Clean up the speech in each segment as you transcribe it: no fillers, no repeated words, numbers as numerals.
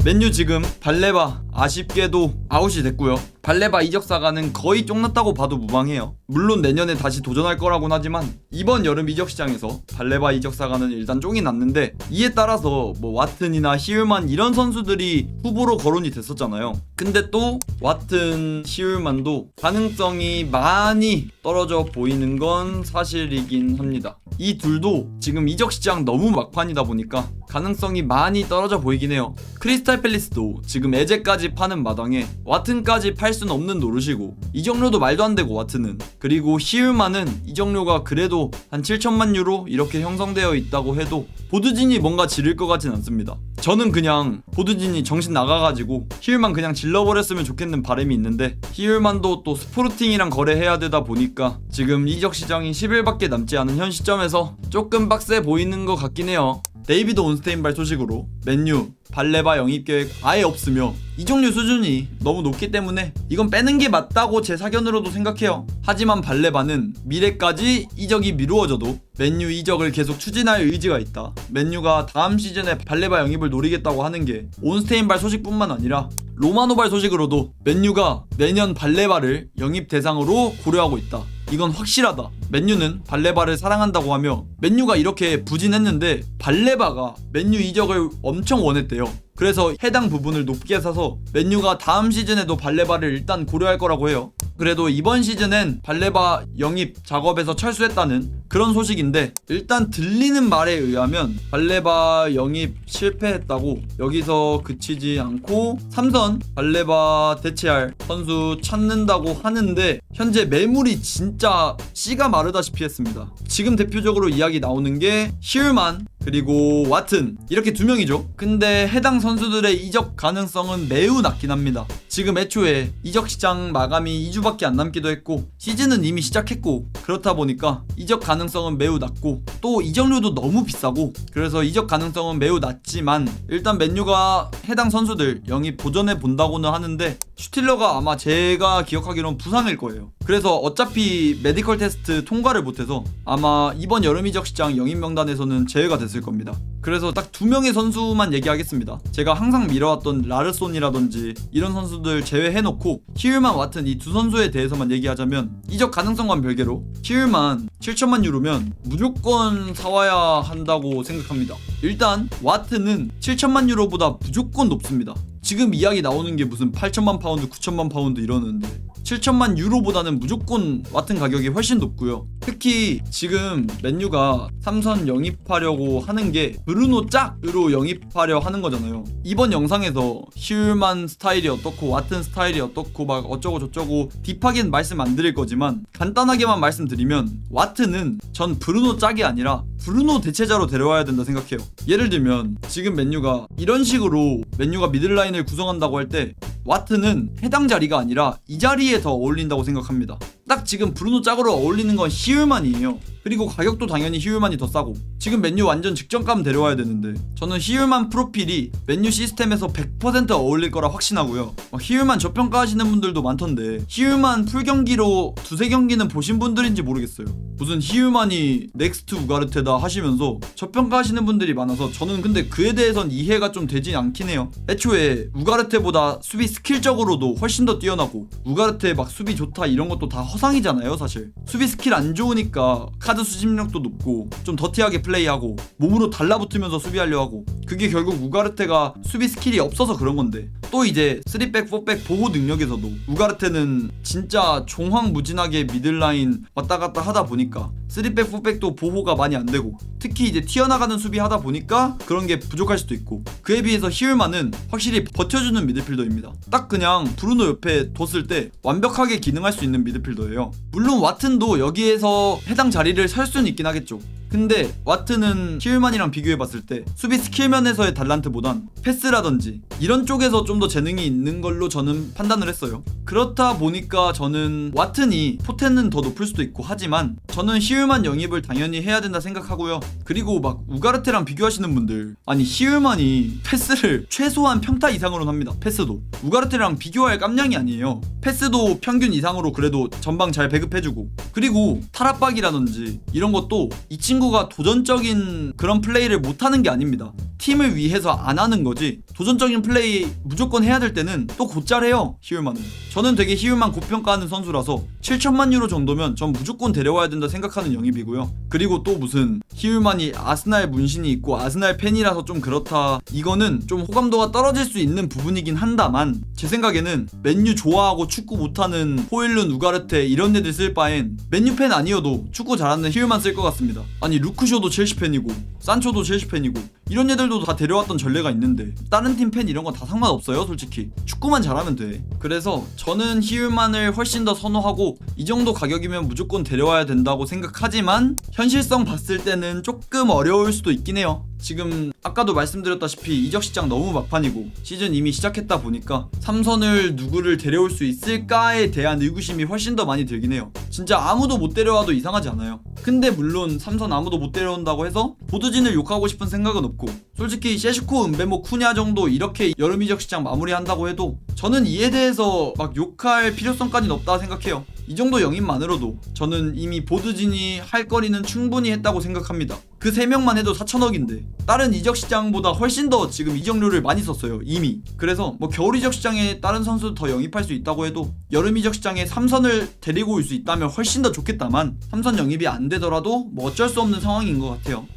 맨유 지금 발레바 아쉽게도 아웃이 됐고요. 발레바 이적사가는 거의 쫑났다고 봐도 무방해요. 물론 내년에 다시 도전할 거라고는 하지만 이번 여름 이적 시장에서 발레바 이적사가는 일단 쫑이 났는데, 이에 따라서 뭐 와튼이나 히울만 이런 선수들이 후보로 거론이 됐었잖아요. 근데 또 와튼, 히울만도 가능성이 많이 떨어져 보이는 건 사실이긴 합니다. 이 둘도 지금 이적 시장 너무 막판이다 보니까 가능성이 많이 떨어져 보이긴 해요. 크리스탈 팰리스도 지금 에제까지 파는 마당에 와튼까지 팔 수는 없는 노릇이고, 이적료도 말도 안 되고 와튼은. 그리고 히울만은 이적료가 그래도 한 7천만 유로 이렇게 형성되어 있다고 해도 보드진이 뭔가 지를 것 같진 않습니다. 저는 그냥 보드진이 정신 나가가지고 히울만 그냥 질러버렸으면 좋겠는 바람이 있는데, 히울만도 또 스포르팅이랑 거래해야 되다 보니까 지금 이적 시장이 10일밖에 남지 않은 현 시점에서 조금 빡세 보이는 것 같긴 해요. 데이비드 온스테인발 소식으로 맨유 발레바 영입 계획 아예 없으며 이적료 수준이 너무 높기 때문에 이건 빼는 게 맞다고 제 사견으로도 생각해요. 하지만 발레바는 미래까지 이적이 미루어져도 맨유 이적을 계속 추진할 의지가 있다. 맨유가 다음 시즌에 발레바 영입을 노리겠다고 하는 게 온스테인발 소식뿐만 아니라 로마노발 소식으로도 맨유가 내년 발레바를 영입 대상으로 고려하고 있다. 이건 확실하다. 맨유는 발레바를 사랑한다고 하며 맨유가 이렇게 부진했는데 발레바가 맨유 이적을 엄청 원했대요. 그래서 해당 부분을 높게 사서 맨유가 다음 시즌에도 발레바를 일단 고려할 거라고 해요. 그래도 이번 시즌엔 발레바 영입 작업에서 철수했다는 그런 소식인데, 일단 들리는 말에 의하면 발레바 영입 실패했다고, 여기서 그치지 않고 삼선 발레바 대체할 선수 찾는다고 하는데 현재 매물이 진짜 씨가 마르다시피 했습니다. 지금 대표적으로 이야기 나오는 게 히울만 그리고 와튼, 이렇게 두 명이죠. 근데 해당 선수들의 이적 가능성은 매우 낮긴 합니다. 지금 애초에 이적 시장 마감이 2주밖에 안 남기도 했고 시즌은 이미 시작했고, 그렇다 보니까 이적 가능성은 매우 낮고 또 이적료도 너무 비싸고, 그래서 이적 가능성은 매우 낮지만 일단 맨유가 해당 선수들 영입 도전해 본다고는 하는데, 슈틸러가 아마 제가 기억하기로는 부상일 거예요. 그래서 어차피 메디컬 테스트 통과를 못해서 아마 이번 여름 이적 시장 영입 명단에서는 제외가 됐을 겁니다. 그래서 딱 두 명의 선수만 얘기하겠습니다. 제가 항상 미뤄왔던 라르손이라든지 이런 선수들 제외해놓고 히울만, 와튼 이 두 선수에 대해서만 얘기하자면, 이적 가능성과는 별개로 히울만 7천만 유로면 무조건 사와야 한다고 생각합니다. 일단 와튼은 7천만 유로보다 무조건 높습니다. 지금 이야기 나오는 게 무슨 8천만 파운드, 9천만 파운드 이러는데 7천만 유로보다는 무조건 와튼 가격이 훨씬 높고요. 특히 지금 맨유가 삼선 영입하려고 하는 게 브루노 짝으로 영입하려 하는 거잖아요. 이번 영상에서 히울만 스타일이 어떻고 와튼 스타일이 어떻고 막 어쩌고 저쩌고 딥하게는 말씀 안 드릴 거지만, 간단하게만 말씀드리면 와튼은 전 브루노 짝이 아니라 브루노 대체자로 데려와야 된다 생각해요. 예를 들면 지금 맨유가 이런 식으로 맨유가 미들라인을 구성한다고 할 때 와튼은 해당 자리가 아니라 이 자리에 더 어울린다고 생각합니다. 딱 지금 브루노 짝으로 어울리는 건 히울만이에요. 그리고 가격도 당연히 히울만이 더 싸고, 지금 맨유 완전 직전감 데려와야 되는데 저는 히울만 프로필이 맨유 시스템에서 100% 어울릴 거라 확신하고요. 히울만 저평가하시는 분들도 많던데 히울만 풀경기로 두세 경기는 보신 분들인지 모르겠어요. 무슨 히울만이 넥스트 우가르테다 하시면서 저평가하시는 분들이 많아서 저는 근데 그에 대해선 이해가 좀 되지 않긴 해요. 애초에 우가르테보다 수비 스킬적으로도 훨씬 더 뛰어나고, 우가르테 막 수비 좋다 이런 것도 다 허상이잖아요. 사실 수비 스킬 안 좋으니까 카드 수집력도 높고 좀 더티하게 플레이하고 몸으로 달라붙으면서 수비하려 하고, 그게 결국 우가르테가 수비 스킬이 없어서 그런 건데, 또 이제 3백 4백 보호 능력에서도 우가르테는 진짜 종황무진하게 미들라인 왔다 갔다 하다 보니까 3백 4백도 보호가 많이 안 되고, 특히 이제 튀어나가는 수비 하다 보니까 그런 게 부족할 수도 있고, 그에 비해서 히울만은 확실히 버텨주는 미드필더입니다. 딱 그냥 브루노 옆에 뒀을 때 완벽하게 기능할 수 있는 미드필더예요. 물론 와튼도 여기에서 해당 자리를 설 수는 있긴 하겠죠. 근데 와튼은 히울만이랑 비교해봤을 때 수비 스킬 면에서의 달란트보단 패스라든지 이런 쪽에서 좀 더 재능이 있는 걸로 저는 판단을 했어요. 그렇다 보니까 저는 와튼이 포텐은 더 높을 수도 있고, 하지만 저는 히울만 영입을 당연히 해야 된다 생각하고요. 그리고 막 우가르테랑 비교하시는 분들, 아니 히울만이 패스를 최소한 평타 이상으로는 합니다. 패스도 우가르테랑 비교할 깜냥이 아니에요. 패스도 평균 이상으로 그래도 전방 잘 배급해주고, 그리고 탈압박이라든지 이런 것도 이 친구 친구가 도전적인 그런 플레이를 못하는 게 아닙니다. 팀을 위해서 안 하는 거지. 도전적인 플레이 무조건 해야 될 때는 또 곧잘 해요. 히울만은. 저는 되게 히울만 고평가하는 선수라서 7천만 유로 정도면 전 무조건 데려와야 된다 생각하는 영입이고요. 그리고 또 무슨 히울만이 아스날 문신이 있고 아스날 팬이라서 좀 그렇다, 이거는 좀 호감도가 떨어질 수 있는 부분이긴 한다만, 제 생각에는 맨유 좋아하고 축구 못하는 호일룬, 우가르테 이런 애들 쓸 바엔 맨유 팬 아니어도 축구 잘하는 히울만 쓸 것 같습니다. 아니 루크쇼도 첼시 팬이고 산초도 첼시 팬이고 이런 애들도 다 데려왔던 전례가 있는데 다른 팀 팬 이런 거 다 상관없어요. 솔직히 축구만 잘하면 돼. 그래서 저는 히울만을 훨씬 더 선호하고 이 정도 가격이면 무조건 데려와야 된다고 생각하지만 현실성 봤을 때는 조금 어려울 수도 있긴 해요. 지금 아까도 말씀드렸다시피 이적 시장 너무 막판이고 시즌 이미 시작했다 보니까 삼선을 누구를 데려올 수 있을까에 대한 의구심이 훨씬 더 많이 들긴 해요. 진짜 아무도 못 데려와도 이상하지 않아요. 근데 물론 삼선 아무도 못 데려온다고 해서 보드진을 욕하고 싶은 생각은 없고, 솔직히 셰슈코, 은베모, 쿠냐 정도 이렇게 여름 이적 시장 마무리한다고 해도 저는 이에 대해서 막 욕할 필요성까지는 없다 생각해요. 이 정도 영입만으로도 저는 이미 보드진이 할 거리는 충분히 했다고 생각합니다. 그 3명만 해도 4천억인데 다른 이적 시장보다 훨씬 더 지금 이적료를 많이 썼어요 이미. 그래서 뭐 겨울 이적 시장에 다른 선수 더 영입할 수 있다고 해도 여름 이적 시장에 삼선을 데리고 올 수 있다면 훨씬 더 좋겠다만, 삼선 영입이 안 되더라도 뭐 어쩔 수 없는 상황인 것 같아요.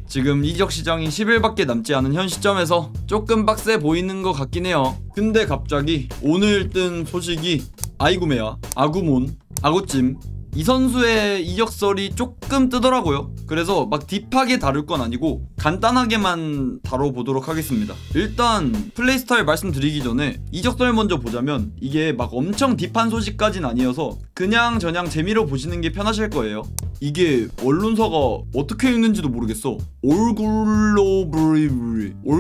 지금 이적 시장이 10일밖에 남지 않은 현 시점에서 조금 빡세 보이는 것 같긴 해요. 근데 갑자기 오늘 뜬 소식이 아이구메야, 아구몬, 아구찜 이 선수의 이적설이 조금 뜨더라고요. 그래서 막 딥하게 다룰 건 아니고 간단하게만 다뤄보도록 하겠습니다. 일단 플레이 스타일 말씀드리기 전에 이적설 먼저 보자면, 이게 막 엄청 딥한 소식까진 아니어서 그냥 저냥 재미로 보시는 게 편하실 거예요. 이게 언론사가 어떻게 읽는지도 모르겠어. 올굴로브리브리 뭐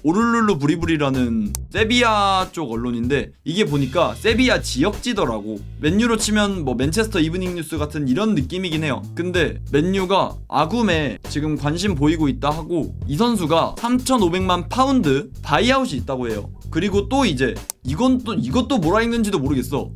오르르르 브리브리라는 세비야 쪽 언론인데, 이게 보니까 세비야 지역지더라고. 맨유로 치면 뭐 맨체스터 이브닝 뉴스 같은 이런 느낌이긴 해요. 근데 맨유가 아굼에 지금 관심 보이고 있다 하고, 이 선수가 3,500만 파운드 바이아웃이 있다고 해요. 그리고 또 이제 이것도 뭐라 읽는지도 모르겠어.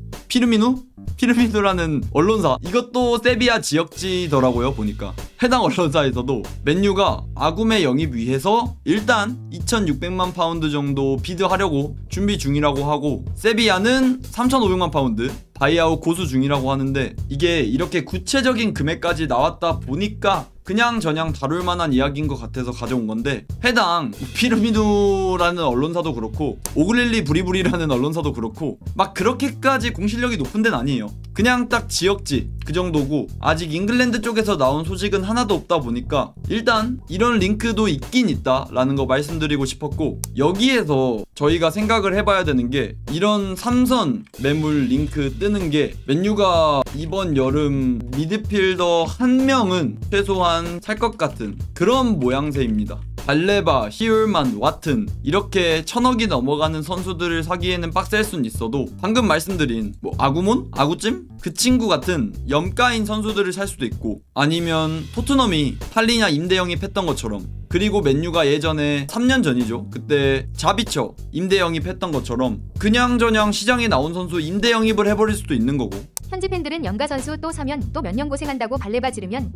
피르미누라는 언론사, 이것도 세비야 지역지더라고요. 보니까 해당 언론사에서도 맨유가 아굼의 영입 위해서 일단 2,600만 파운드 정도 비드하려고 준비 중이라고 하고, 세비야는 3,500만 파운드 바이아웃 고수 중이라고 하는데, 이게 이렇게 구체적인 금액까지 나왔다 보니까 그냥 저냥 다룰 만한 이야기인 것 같아서 가져온 건데, 해당 피르미누라는 언론사도 그렇고 오글릴리 브리브리라는 언론사도 그렇고 막 그렇게까지 공실력이 높은 데는 아니에요. 그냥 딱 지역지 그 정도고, 아직 잉글랜드 쪽에서 나온 소식은 하나도 없다 보니까 일단 이런 링크도 있긴 있다라는 거 말씀드리고 싶었고, 여기에서 저희가 생각을 해봐야 되는 게, 이런 삼선 매물 링크 뜨는 게 맨유가 이번 여름 미드필더 한 명은 최소한 살 것 같은 그런 모양새입니다. 발레바, 히울만, 와튼 이렇게 1,000억이 넘어가는 선수들을 사기에는 빡셀 순 있어도 방금 말씀드린 뭐 아구몬? 아구찜? 그 친구 같은 염가인 선수들을 살 수도 있고, 아니면 토트넘이 팔리냐 임대 영입했던 것처럼, 그리고 맨유가 예전에 3년 전이죠, 그때 자비처 임대 영입했던 것처럼 그냥저냥 시장에 나온 선수 임대 영입을 해버릴 수도 있는 거고. 현지 팬들은 연가 선수 또 사면 또 몇 년 고생한다고 발레바 지르면,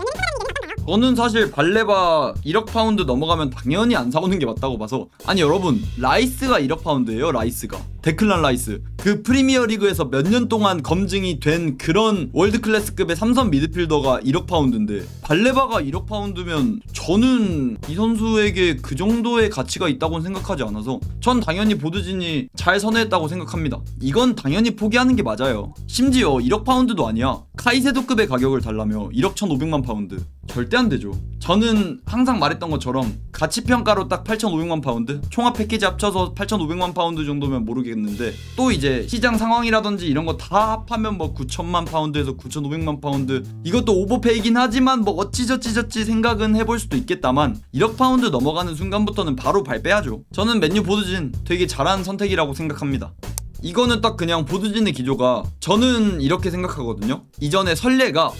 저는 사실 발레바 1억 파운드 넘어가면 당연히 안 사오는 게 맞다고 봐서. 아니 여러분, 라이스가 1억 파운드예요. 라이스가, 데클란 라이스, 그 프리미어 리그에서 몇 년 동안 검증이 된 그런 월드 클래스급의 삼선 미드필더가 1억 파운드인데, 발레바가 1억 파운드면 저는 이 선수에게 그 정도의 가치가 있다고는 생각하지 않아서 전 당연히 보드진이 잘 선회했다고 생각합니다. 이건 당연히 포기하는 게 맞아요. 심지어 1억 파운드도 아니야. 카이세도급의 가격을 달라며 1억 1,500만 파운드. 절대 안 되죠. 저는 항상 말했던 것처럼 가치평가로 딱 8,500만 파운드, 총합 패키지 합쳐서 8,500만 파운드 정도면 모르겠는데, 또 이제 시장 상황이라든지 이런 거 다 합하면 뭐 9,000만 파운드에서 9,500만 파운드, 이것도 오버페이긴 하지만 뭐 어찌저찌 생각은 해볼 수도 있겠다만, 1억 파운드 넘어가는 순간부터는 바로 발 빼야죠. 저는 맨유 보드진 되게 잘한 선택이라고 생각합니다. 이거는 딱 그냥 보드진의 기조가, 저는 이렇게 생각하거든요. 이전에 설레가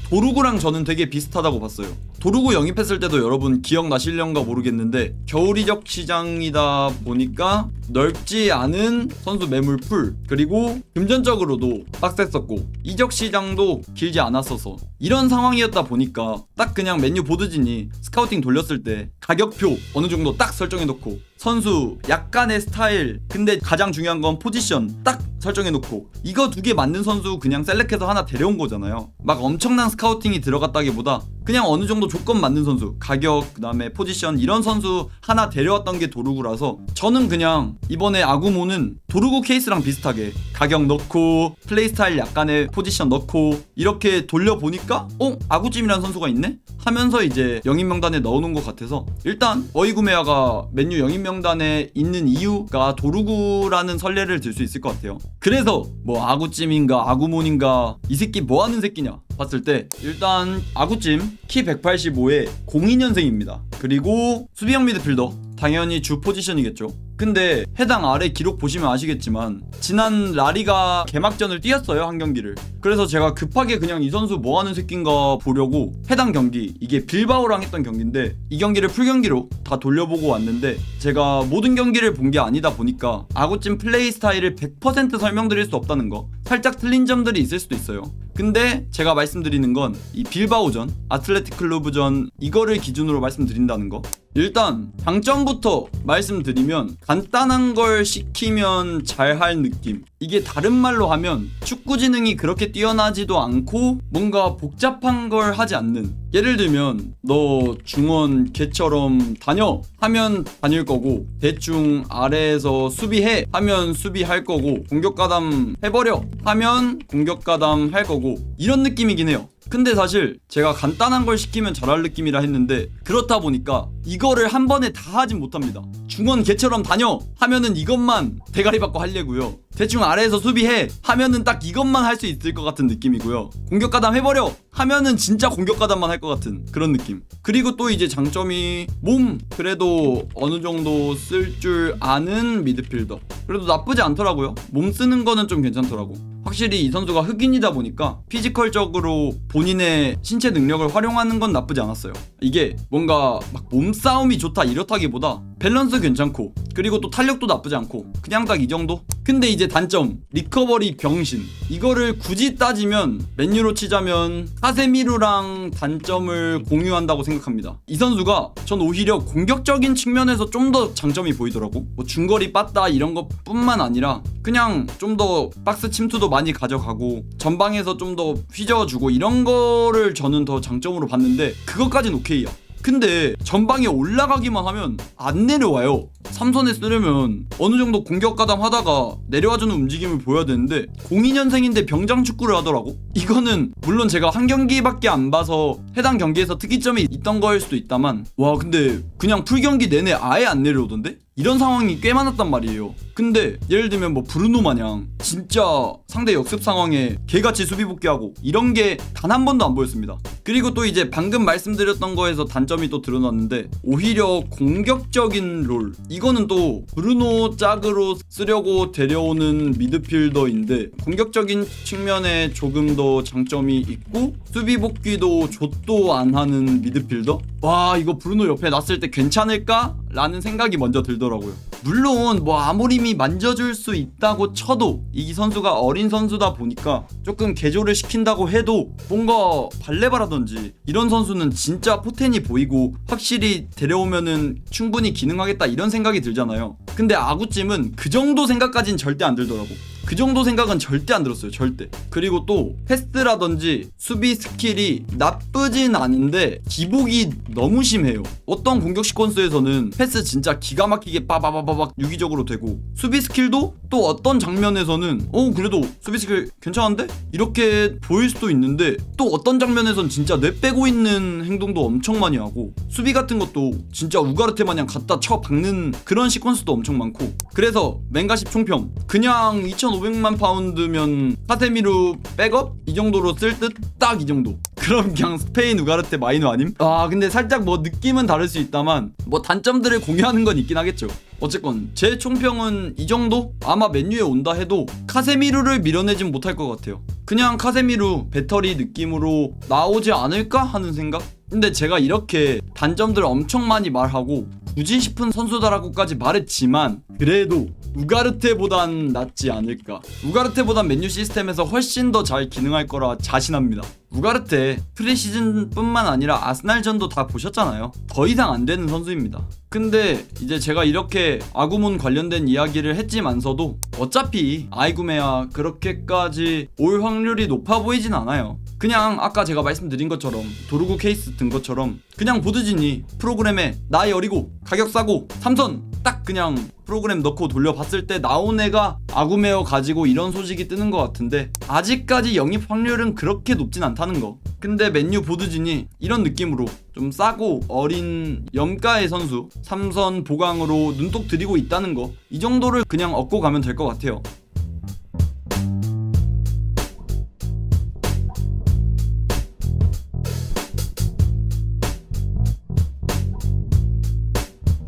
도루구랑 저는 되게 비슷하다고 봤어요. 도루구 영입했을 때도 여러분 기억나실런가 모르겠는데 겨울 이적 시장이다 보니까 넓지 않은 선수 매물풀, 그리고 금전적으로도 빡셌었고 이적 시장도 길지 않았어서 이런 상황이었다 보니까 딱 그냥 맨유 보드진이 스카우팅 돌렸을 때 가격표 어느 정도 딱 설정해놓고 선수 약간의 스타일, 근데 가장 중요한 건 포지션 딱 설정해놓고 이거 두 개 맞는 선수 그냥 셀렉해서 하나 데려온 거잖아요. 막 엄청난 스카우팅이 들어갔다기보다 그냥 어느 정도 조건 맞는 선수, 가격, 그 다음에 포지션 이런 선수 하나 데려왔던 게 도루구라서 저는 그냥 이번에 아구모는 도루구 케이스랑 비슷하게 가격 넣고 플레이 스타일 약간의 포지션 넣고 이렇게 돌려보니까 아구찜이라는 선수가 있네? 하면서 이제 영입 명단에 넣어놓은 것 같아서 일단 어이구메아가 맨유 영입 명단에 있는 이유가 도루구라는 설례를 들 수 있을 것 같아요. 그래서 뭐 아구찜인가 아구몬인가 이 새끼 뭐하는 새끼냐 봤을 때 일단 아구찜 키 185에 02년생입니다. 그리고 수비형 미드필더, 당연히 주 포지션이겠죠. 근데 해당 아래 기록 보시면 아시겠지만 지난 라리가 개막전을 뛰었어요, 한 경기를. 그래서 제가 급하게 그냥 이 선수 뭐하는 새끼인가 보려고 해당 경기, 이게 빌바오랑 했던 경기인데 이 경기를 풀경기로 다 돌려보고 왔는데 제가 모든 경기를 본 게 아니다 보니까 아구찜 플레이 스타일을 100% 설명드릴 수 없다는 거, 살짝 틀린 점들이 있을 수도 있어요. 근데 제가 말씀드리는 건 이 빌바오전, 아틀레틱 클루브전 이거를 기준으로 말씀드린다는 거. 일단 장점부터 말씀드리면 간단한 걸 시키면 잘할 느낌. 이게 다른 말로 하면 축구 지능이 그렇게 뛰어나지도 않고 뭔가 복잡한 걸 하지 않는, 예를 들면 너 중원 걔처럼 다녀 하면 다닐 거고, 대충 아래에서 수비해 하면 수비할 거고, 공격 가담 해버려 하면 공격 가담 할 거고, 이런 느낌이긴 해요. 근데 사실 제가 간단한 걸 시키면 잘할 느낌이라 했는데 그렇다 보니까 이거를 한 번에 다 하진 못합니다. 중원 걔처럼 다녀 하면은 이것만 대가리 받고 하려고요. 대충 아래에서 수비해 하면은 딱 이것만 할 수 있을 것 같은 느낌이고요. 공격 가담 해버려 하면은 진짜 공격 가담만 할 것 같은 그런 느낌. 그리고 또 이제 장점이 몸 그래도 어느 정도 쓸 줄 아는 미드필더. 그래도 나쁘지 않더라고요. 몸 쓰는 거는 좀 괜찮더라고. 확실히 이 선수가 흑인이다 보니까 피지컬적으로 본인의 신체 능력을 활용하는 건 나쁘지 않았어요. 이게 뭔가 막 몸싸움이 좋다 이렇다기보다 밸런스 괜찮고, 그리고 또 탄력도 나쁘지 않고 그냥 딱 이 정도? 근데 이제 단점, 리커버리 병신. 이거를 굳이 따지면 맨유로 치자면 카세미루랑 단점을 공유한다고 생각합니다. 이 선수가 전 오히려 공격적인 측면에서 좀 더 장점이 보이더라고. 뭐 중거리 빠따 이런 것 뿐만 아니라 그냥 좀 더 박스 침투도 많이 가져가고 전방에서 좀 더 휘저어주고 이런 거를 저는 더 장점으로 봤는데 그것까진 오케이야. 근데 전방에 올라가기만 하면 안 내려와요. 삼선에 쓰려면 어느 정도 공격 가담 하다가 내려와주는 움직임을 보여야 되는데 02년생인데 병장 축구를 하더라고. 이거는 물론 제가 한 경기밖에 안 봐서 해당 경기에서 특이점이 있던 거일 수도 있다만, 와 근데 그냥 풀경기 내내 아예 안 내려오던데? 이런 상황이 꽤 많았단 말이에요. 근데 예를 들면 뭐 브루노 마냥 진짜 상대 역습 상황에 개같이 수비 복귀하고 이런 게 단 한 번도 안 보였습니다. 그리고 또 이제 방금 말씀드렸던 거에서 단점이 또 드러났는데 오히려 공격적인 롤, 이거는 또 브루노 짝으로 쓰려고 데려오는 미드필더인데 공격적인 측면에 조금 더 장점이 있고 수비 복귀도 좆도 안 하는 미드필더? 와 이거 브루노 옆에 놨을 때 괜찮을까? 라는 생각이 먼저 들더라고요. 물론 뭐 아모림이 만져줄 수 있다고 쳐도 이 선수가 어린 선수다 보니까 조금 개조를 시킨다고 해도 뭔가 발레바라든지 이런 선수는 진짜 포텐이 보이고 확실히 데려오면은 충분히 기능하겠다 이런 생각이 들잖아요. 근데 아구찜은 그 정도 생각까진 절대 안 들더라고. 그 정도 생각은 절대 안 들었어요. 절대. 그리고 또 패스라든지 수비 스킬이 나쁘진 않은데 기복이 너무 심해요. 어떤 공격 시퀀스에서는 패스 진짜 기가 막히게 빠바바바박 유기적으로 되고, 수비 스킬도 또 어떤 장면에서는 그래도 수비 스킬 괜찮은데? 이렇게 보일 수도 있는데 또 어떤 장면에선 진짜 뇌 빼고 있는 행동도 엄청 많이 하고, 수비 같은 것도 진짜 우가르테 마냥 갖다 쳐 박는 그런 시퀀스도 엄청 많고. 그래서 맹가십 총평 그냥 2,500만 파운드면 카세미루 백업? 이 정도로 쓸 듯? 딱 이 정도. 그럼 그냥 스페인 우가르테 마이너 아님? 아 근데 살짝 뭐 느낌은 다를 수 있다만 뭐 단점들을 공유하는 건 있긴 하겠죠. 어쨌건 제 총평은 이 정도? 아마 맨유에 온다 해도 카세미루를 밀어내진 못할 것 같아요. 그냥 카세미루 배터리 느낌으로 나오지 않을까 하는 생각? 근데 제가 이렇게 단점들 엄청 많이 말하고 굳이 싶은 선수다라고까지 말했지만 그래도 우가르테보단 낫지 않을까. 우가르테보단 맨유 시스템에서 훨씬 더 잘 기능할 거라 자신합니다. 우가르테 프리시즌뿐만 아니라 아스날전도 다 보셨잖아요. 더 이상 안 되는 선수입니다. 근데 이제 제가 이렇게 아구문 관련된 이야기를 했지만서도 어차피 아이구메야 그렇게까지 올 확률이 높아 보이진 않아요. 그냥 아까 제가 말씀드린 것처럼 도르구 케이스 든 것처럼 그냥 보드진이 프로그램에 나이 어리고 가격 싸고 삼선 딱 그냥 프로그램 넣고 돌려봤을 때 나온 애가 아구메어 가지고 이런 소식이 뜨는 것 같은데 아직까지 영입 확률은 그렇게 높진 않다는 거. 근데 맨유 보드진이 이런 느낌으로 좀 싸고 어린 염가의 선수 삼선 보강으로 눈독 들이고 있다는 거, 이 정도를 그냥 얻고 가면 될 것 같아요.